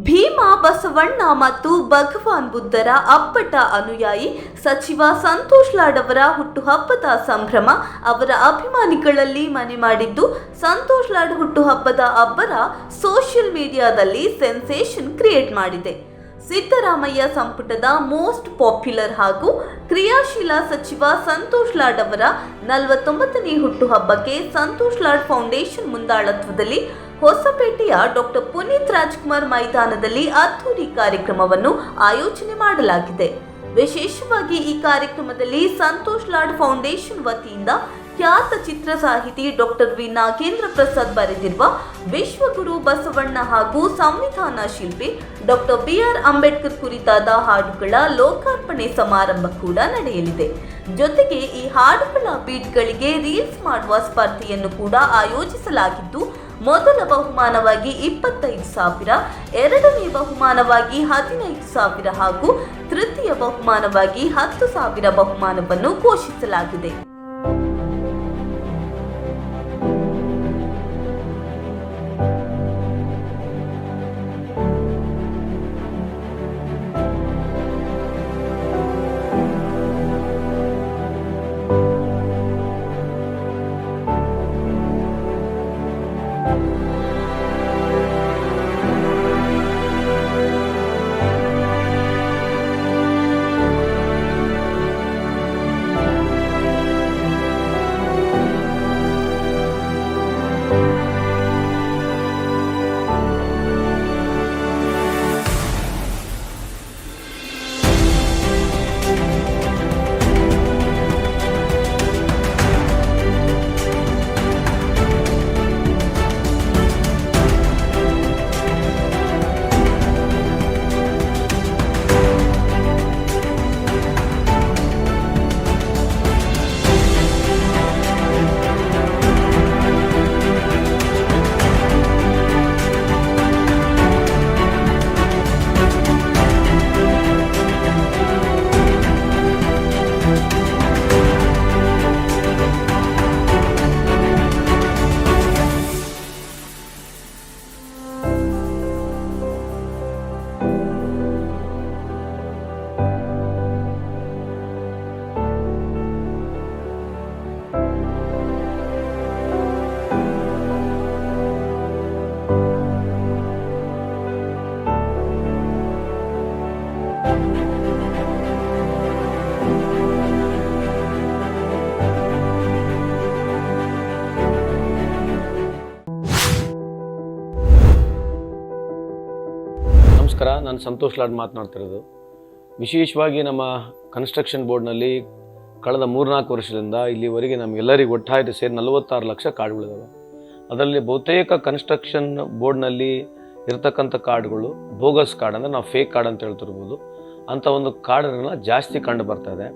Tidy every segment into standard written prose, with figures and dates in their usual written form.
ಭೀಮಾ ಬಸವಣ್ಣ ಮತ್ತು ಭಗವಾನ್ ಬುದ್ಧರ ಅಪ್ಪಟ ಅನುಯಾಯಿ ಸಚಿವ ಸಂತೋಷ್ ಲಾಡ್ ಅವರ ಹುಟ್ಟುಹಬ್ಬದ ಸಂಭ್ರಮ ಅವರ ಅಭಿಮಾನಿಗಳಲ್ಲಿ ಮನೆ ಮಾಡಿದ್ದು. ಸಂತೋಷ್ ಲಾಡ್ ಹುಟ್ಟುಹಬ್ಬದ ಅಬ್ಬರ ಸೋಷಿಯಲ್ ಮೀಡಿಯಾದಲ್ಲಿ ಸೆನ್ಸೇಷನ್ ಕ್ರಿಯೇಟ್ ಮಾಡಿದೆ. ಸಿದ್ದರಾಮಯ್ಯ ಸಂಪುಟದ ಮೋಸ್ಟ್ ಪಾಪ್ಯುಲರ್ ಹಾಗೂ ಕ್ರಿಯಾಶೀಲ ಸಚಿವ ಸಂತೋಷ್ ಲಾಡ್ ಅವರ 49ನೇ ಹುಟ್ಟುಹಬ್ಬಕ್ಕೆ ಸಂತೋಷ್ ಲಾಡ್ ಫೌಂಡೇಶನ್ ಮುಂದಾಳತ್ವದಲ್ಲಿ ಹೊಸಪೇಟೆಯ ಡಾಕ್ಟರ್ ಪುನೀತ್ ರಾಜ್ಕುಮಾರ್ ಮೈದಾನದಲ್ಲಿ ಅದ್ದೂರಿ ಕಾರ್ಯಕ್ರಮವನ್ನು ಆಯೋಜನೆ ಮಾಡಲಾಗಿದೆ. ವಿಶೇಷವಾಗಿ ಈ ಕಾರ್ಯಕ್ರಮದಲ್ಲಿ ಸಂತೋಷ್ ಲಾಡ್ ಫೌಂಡೇಶನ್ ವತಿಯಿಂದ ಖ್ಯಾತ ಚಿತ್ರ ಸಾಹಿತಿ ಡಾಕ್ಟರ್ ವಿ ನಾಗೇಂದ್ರ ಪ್ರಸಾದ್ ಬರೆದಿರುವ ವಿಶ್ವಗುರು ಬಸವಣ್ಣ ಹಾಗೂ ಸಂವಿಧಾನ ಶಿಲ್ಪಿ ಡಾಕ್ಟರ್ BR ಅಂಬೇಡ್ಕರ್ ಕುರಿತಾದ ಹಾಡುಗಳ ಲೋಕಾರ್ಪಣೆ ಸಮಾರಂಭ ಕೂಡ ನಡೆಯಲಿದೆ. ಜೊತೆಗೆ ಈ ಹಾಡುಗಳ ಬೀಟ್ಗಳಿಗೆ ರೀಲ್ಸ್ ಮಾಡುವ ಸ್ಪರ್ಧೆಯನ್ನು ಕೂಡ ಆಯೋಜಿಸಲಾಗಿದ್ದು, ಮೊದಲ ಬಹುಮಾನವಾಗಿ 25,000, ಎರಡನೇ ಬಹುಮಾನವಾಗಿ 15,000 ಹಾಗೂ ತೃತೀಯ ಬಹುಮಾನವಾಗಿ 10,000 ಬಹುಮಾನವನ್ನು ಘೋಷಿಸಲಾಗಿದೆ. ನಮಸ್ಕಾರ, ನಾನು ಸಂತೋಷ್ ಲಾಡ್ ಮಾತನಾಡ್ತಿರೋದು. ವಿಶೇಷವಾಗಿ ನಮ್ಮ ಕನ್ಸ್ಟ್ರಕ್ಷನ್ ಬೋರ್ಡ್ನಲ್ಲಿ ಕಳೆದ 3-4 ವರ್ಷದಿಂದ ಇಲ್ಲಿವರೆಗೆ ನಮಗೆಲ್ಲರಿಗೂ ಒಟ್ಟಾಗಿ ಸೇರಿ 46 ಲಕ್ಷ ಕಾರ್ಡ್ಗಳಿದ್ದಾವೆ. ಅದರಲ್ಲಿ ಬಹುತೇಕ ಕನ್ಸ್ಟ್ರಕ್ಷನ್ ಬೋರ್ಡ್ನಲ್ಲಿ ಇರತಕ್ಕಂಥ ಕಾರ್ಡ್ಗಳು ಬೋಗಸ್ ಕಾರ್ಡ್, ಅಂದರೆ ನಾವು ಫೇಕ್ ಕಾರ್ಡ್ ಅಂತ ಹೇಳ್ತಿರ್ಬೋದು. ಅಂಥ ಒಂದು ಕಾರ್ಡನ್ನು ಜಾಸ್ತಿ ಕಂಡು ಬರ್ತಾ ಇದೆ.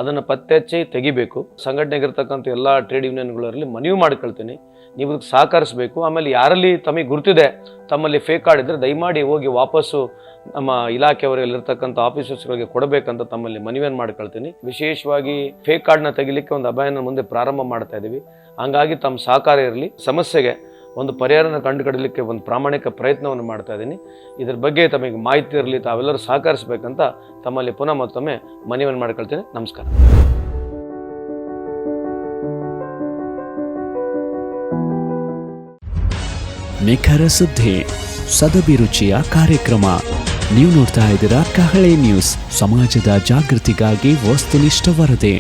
ಅದನ್ನು ಪತ್ತೆ ಹಚ್ಚಿ ತೆಗಿಬೇಕು. ಸಂಘಟನೆಗಿರ್ತಕ್ಕಂಥ ಎಲ್ಲ ಟ್ರೇಡ್ ಯೂನಿಯನ್ಗಳಲ್ಲಿ ಮನವಿ ಮಾಡ್ಕೊಳ್ತೀನಿ, ನೀವು ಇದಕ್ಕೆ ಸಹಕರಿಸಬೇಕು. ಆಮೇಲೆ ಯಾರಲ್ಲಿ ತಮಗೆ ಗುರ್ತಿದೆ ತಮ್ಮಲ್ಲಿ ಫೇಕ್ ಕಾರ್ಡ್ ಇದ್ದರೆ ದಯಮಾಡಿ ಹೋಗಿ ವಾಪಸ್ಸು ನಮ್ಮ ಇಲಾಖೆಯವರಲ್ಲಿರ್ತಕ್ಕಂಥ ಆಫೀಸರ್ಸ್ಗಳಿಗೆ ಕೊಡಬೇಕಂತ ತಮ್ಮಲ್ಲಿ ಮನವಿಯನ್ನು ಮಾಡ್ಕೊಳ್ತೀನಿ. ವಿಶೇಷವಾಗಿ ಫೇಕ್ ಕಾರ್ಡ್ನ ತೆಗಿಲಿಕ್ಕೆ ಒಂದು ಅಭಿಯಾನ ಮುಂದೆ ಪ್ರಾರಂಭ ಮಾಡ್ತಾ ಇದ್ದೀವಿ. ಹಂಗಾಗಿ ತಮ್ಮ ಸಹಕಾರ ಇರಲಿ. ಸಮಸ್ಯೆಗೆ ಒಂದು ಪರಿಹಾರನ ಕಂಡುಕಡಲಿಕ್ಕೆ ಒಂದು ಪ್ರಾಮಾಣಿಕ ಪ್ರಯತ್ನವನ್ನು ಮಾಡ್ತಾ ಇದ್ದೀನಿ. ಇದ್ರ ಬಗ್ಗೆ ತಮಗೆ ಮಾಹಿತಿ ಇರಲಿ, ತಾವೆಲ್ಲರೂ ಸಹಕರಿಸಬೇಕಂತ ತಮ್ಮಲ್ಲಿ ಪುನಃ ಮತ್ತೊಮ್ಮೆ ಮನವಿಯನ್ನು ಮಾಡ್ಕೊಳ್ತೀನಿ. ನಮಸ್ಕಾರ. ನಿಖರ ಸುದ್ದಿ, ಸದಭಿರುಚಿಯ ಕಾರ್ಯಕ್ರಮ. ನೀವು ನೋಡ್ತಾ ಇದ್ದೀರಾ ಕಹಳೆ ನ್ಯೂಸ್, ಸಮಾಜದ ಜಾಗೃತಿಗಾಗಿ ವಸ್ತುನಿಷ್ಠ ವರದಿ.